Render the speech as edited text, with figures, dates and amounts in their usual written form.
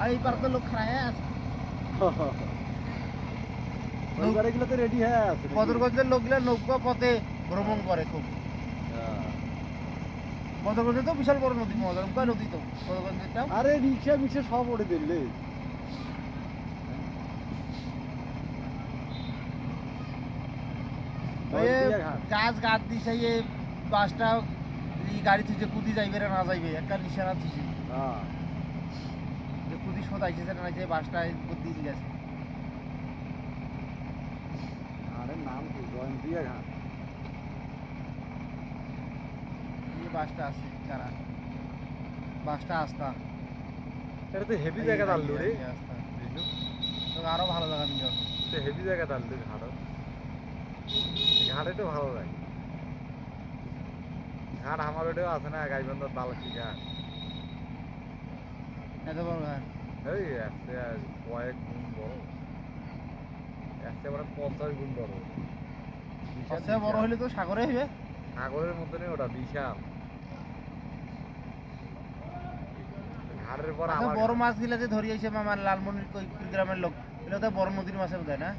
আর এই পার্কে লোক খায় আছে ওই গাড়িগুলো তো রেডি হয়ে আছে বদরগঞ্জের লোকগুলো নৌকা পথে ভ্রমণ করে খুব বদরগঞ্জে তো বিশাল বড় নদী মহাজনকা নদী তো বদরগঞ্জেরটা আরে রিক্সা মিক্সা সব ওড়ে দিলে গাছ গাছ দিছে এই বাসটা এই গাড়ি থেকে কুদি যাইবে না যাইবে একটা নিশানা দিছে যে কুদি শোধ আইছে না যে বাসটা বুদ্ধি দিয়ে গেছে আরে নাম কি জয়ন্তিয়া ঘাট এই বাসটা আছে কারা বাসটা আস্তা এটা তো হেভি জায়গা দাঁড়লো রে তো আরো ভালো জায়গা নিয়ে তো হেভি জায়গা দাঁড়লো ঘাট ঘাটে তো ভালো লাগে ঘাট আমার ওটাও আছে না গাইবান্ধার তালকি ঘাট এত বড় ঘাট এই আছে কয়েক গুণ বড় একেবারে 50 গুণ বড় আচ্ছা বড় হলে তো সাগরে হইবে সাগরের মতনই ওটা বিশাল ঘাটের পর আচ্ছা আমার বড় মাছ গিলা যে ধরি আইছে মামার লালমনির গ্রামের লোক এগুলো তো বড় নদীর মাছের দেয় না